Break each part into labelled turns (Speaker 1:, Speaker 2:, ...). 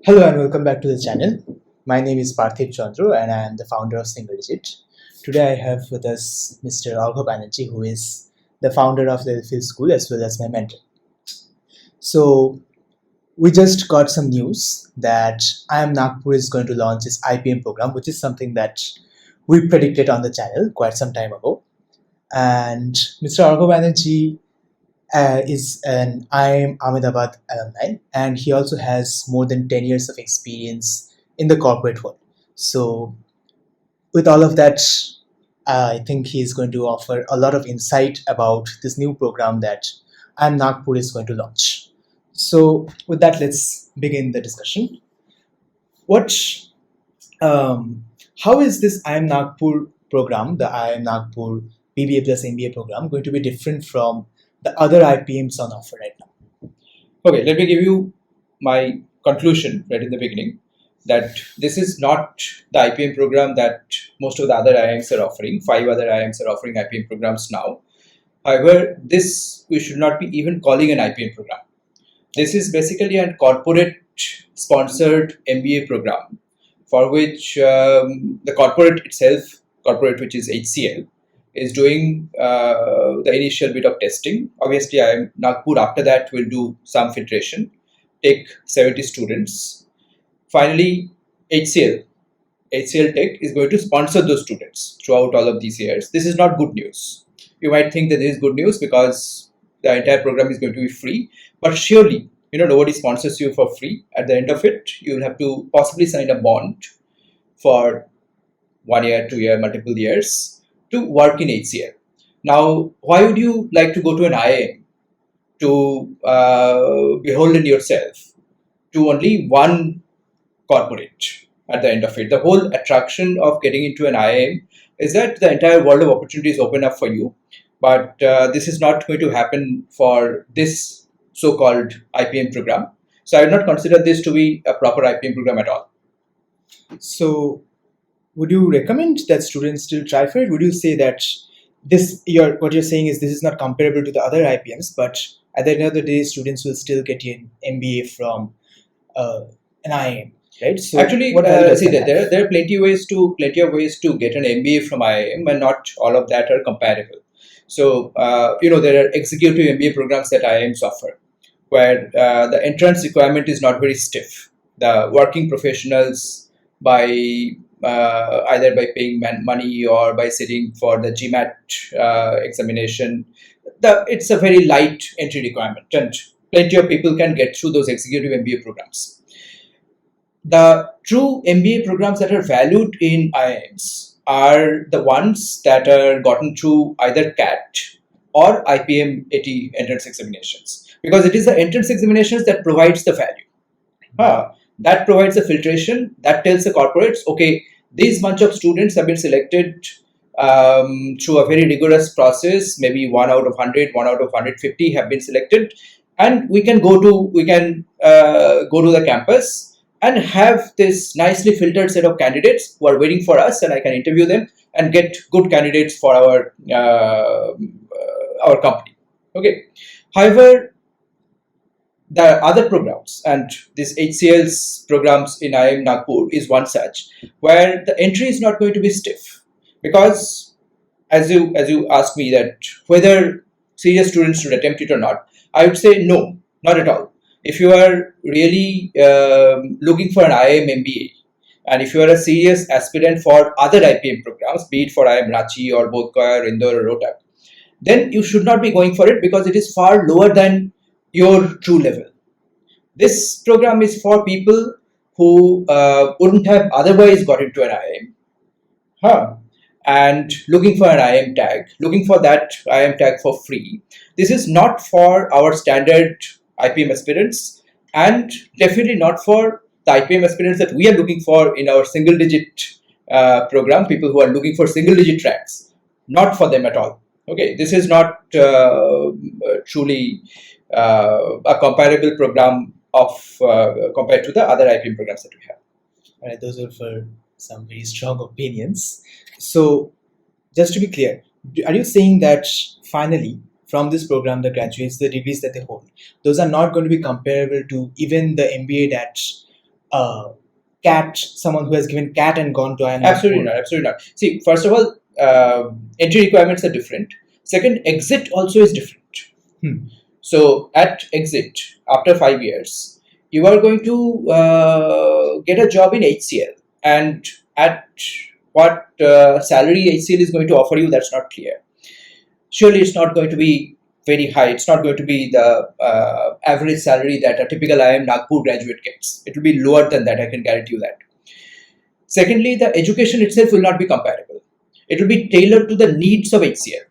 Speaker 1: Hello and welcome back to the channel. My name is Parthib and I am the founder of SingleDigit. Today I have with us Mr. Arghab Banerjee, who is the founder of Levelfield School as well as my mentor. So we just got some news that IIM Nagpur is going to launch its IPM program, which is something that we predicted on the channel quite some time ago. And Mr. Arghab Banerjee is an IIM Ahmedabad alumni, and he also has more than 10 years of experience in the corporate world. So, with all of that, I think he's going to offer a lot of insight about this new program that IIM Nagpur is going to launch. So, with that, let's begin the discussion. What, how is this IIM Nagpur program, the IIM Nagpur BBA plus MBA program, going to be different from the other IPMs on offer right now?
Speaker 2: Okay, let me give you my conclusion right in the beginning that this is not the IPM program that most of the other IIMs are offering. 5 other IIMs are offering IPM programs now. However, this we should not be even calling an IPM program. This is basically a corporate sponsored MBA program for which the corporate itself, corporate which is HCL, is doing the initial bit of testing. Obviously, IIM Nagpur after that will do some filtration, take 70 students. Finally, HCL Tech is going to sponsor those students throughout all of these years. This is not good news. You might think that this is good news because the entire program is going to be free, but surely, nobody sponsors you for free. At the end of it, you will have to possibly sign a bond for 1 year, 2 year, multiple years to work in HCL. Now, why would you like to go to an IIM to beholden yourself to only one corporate at the end of it? The whole attraction of getting into an IIM is that the entire world of opportunities open up for you. But this is not going to happen for this so-called IPM program. So I would not consider this to be a proper IPM program at all.
Speaker 1: So, would you recommend that students still try for it? Would you say that what you're saying is this is not comparable to the other IPMs, but at the end of the day, students will still get an MBA from an IIM, right?
Speaker 2: So actually, see, there are plenty of ways to get an MBA from IIM, and not all of that are comparable. So there are executive MBA programs that IIMs offer, where the entrance requirement is not very stiff. The working professionals, by either by paying money or by sitting for the GMAT examination, it's a very light entry requirement, and plenty of people can get through those executive MBA programs. The true MBA programs that are valued in IIMs are the ones that are gotten through either CAT or IPM 80 entrance examinations, because it is the entrance examinations that provides the value. That provides the filtration, that tells the corporates, okay, these bunch of students have been selected through a very rigorous process, maybe 1 out of 100, 1 out of 150 have been selected, and we can go to the campus and have this nicely filtered set of candidates who are waiting for us, and I can interview them and get good candidates for our company. Okay. However, the other programs, and this HCL's programs in IIM Nagpur is one such, where the entry is not going to be stiff, because as you asked me that whether serious students should attempt it or not, I would say no, not at all. If you are really looking for an IIM MBA, and if you are a serious aspirant for other IPM programs, be it for IIM Ranchi or Bodhgaya or Indore or Rohtak, then you should not be going for it, because it is far lower than your true level. This program is for people who wouldn't have otherwise got into an IIM, and looking for an IIM tag, looking for that IIM tag for free. This is not for our standard IPM aspirants, and definitely not for the IPM aspirants that we are looking for in our SingleDigit program, people who are looking for SingleDigit tracks. Not for them at all. Okay, this is not truly a comparable program of compared to the other IPM programs that we have.
Speaker 1: All right, those are for some very strong opinions. So, just to be clear, are you saying that finally, from this program, the graduates, the degrees that they hold, those are not going to be comparable to even the MBA that someone who has given CAT and gone to IIM?
Speaker 2: Absolutely not. Absolutely not. See, first of all, entry requirements are different. Second, exit also is different. So at exit, after 5 years, you are going to get a job in HCL, and at what salary HCL is going to offer you, that's not clear. Surely it's not going to be very high. It's not going to be the average salary that a typical IIM Nagpur graduate gets. It will be lower than that, I can guarantee you that. Secondly, the education itself will not be comparable. It will be tailored to the needs of HCL.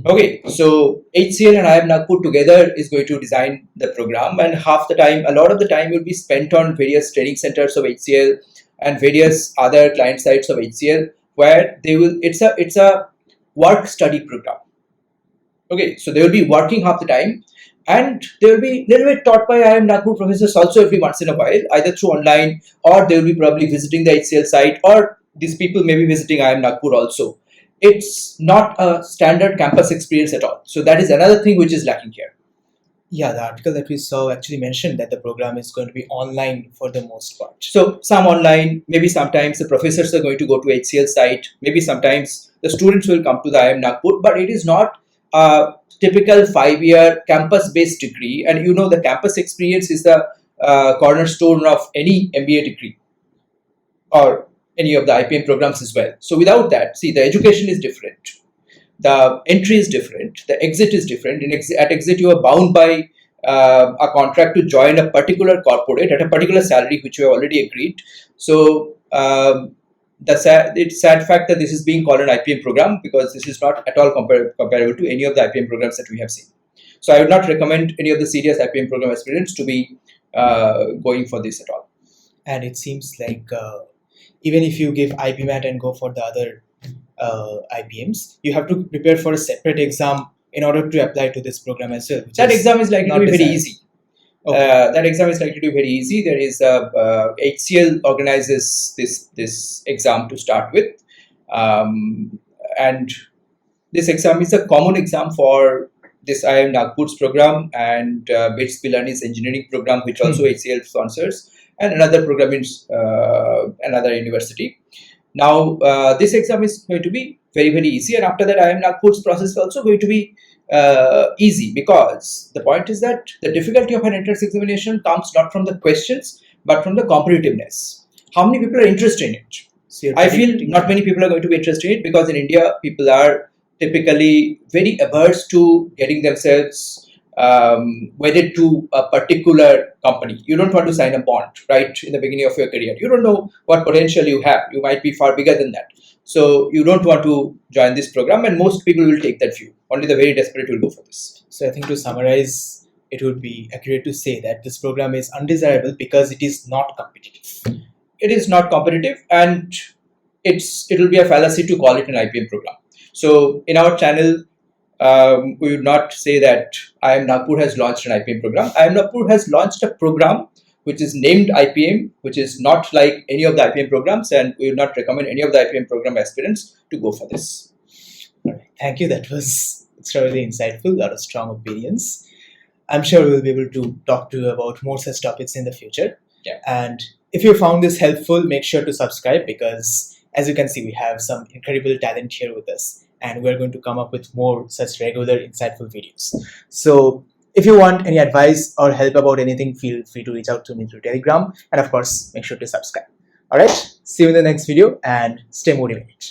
Speaker 2: Okay, so HCL and IIM Nagpur together is going to design the program, and a lot of the time will be spent on various training centers of HCL and various other client sites of HCL, where it's a work study program. Okay, so they will be working half the time, and they will be little bit taught by IIM Nagpur professors also every once in a while, either through online, or they will be probably visiting the HCL site, or these people may be visiting IIM Nagpur also. It's not a standard campus experience at all. So that is another thing which is lacking here.
Speaker 1: Yeah, the article that we saw actually mentioned that the program is going to be online for the most part.
Speaker 2: So some online, maybe sometimes the professors are going to go to HCL site, maybe sometimes the students will come to the IIM Nagpur, but it is not a typical 5-year campus-based degree. And you know, the campus experience is the cornerstone of any MBA degree or any of the IPM programs as well. So without that, see, the education is different, the entry is different, the exit is different. At exit, you are bound by a contract to join a particular corporate at a particular salary which you have already agreed. So it's sad fact that this is being called an IPM program, because this is not at all comparable to any of the IPM programs that we have seen. So I would not recommend any of the serious IPM program aspirants to be going for this at all.
Speaker 1: And it seems like even if you give IPMAT and go for the other IPMs, you have to prepare for a separate exam in order to apply to this program as well.
Speaker 2: That exam is likely to be very easy.
Speaker 1: Okay.
Speaker 2: That exam is likely to be very easy. There is HCL organizes this exam to start with, and this exam is a common exam for this IIM Nagpur's program and BITS Pilani's engineering program, which also HCL sponsors, and another program in another university. Now, this exam is going to be very, very easy, and after that, IIM Nagpur's process is also going to be easy, because the point is that the difficulty of an entrance examination comes not from the questions, but from the competitiveness. How many people are interested in it? So I feel not many people are going to be interested in it, because in India, people are typically very averse to getting themselves wedded to a particular company. You don't want to sign a bond right in the beginning of your career. You don't know what potential you have. You might be far bigger than that. So you don't want to join this program, and most people will take that view. Only the very desperate will go for this.
Speaker 1: So I think to summarize, it would be accurate to say that this program is undesirable because it is not competitive.
Speaker 2: It is not competitive, and it will be a fallacy to call it an IPM program. So in our channel, we would not say that IIM Nagpur has launched an IPM program. IIM Nagpur has launched a program which is named IPM, which is not like any of the IPM programs, and we would not recommend any of the IPM program aspirants to go for this.
Speaker 1: All right. Thank you. That was extremely insightful, a lot of strong opinions. I'm sure we'll be able to talk to you about more such topics in the future.
Speaker 2: Yeah.
Speaker 1: And if you found this helpful, make sure to subscribe, because as you can see, we have some incredible talent here with us, and we're going to come up with more such regular insightful videos. So if you want any advice or help about anything, feel free to reach out to me through Telegram, and of course, make sure to subscribe. All right, see you in the next video, and stay motivated.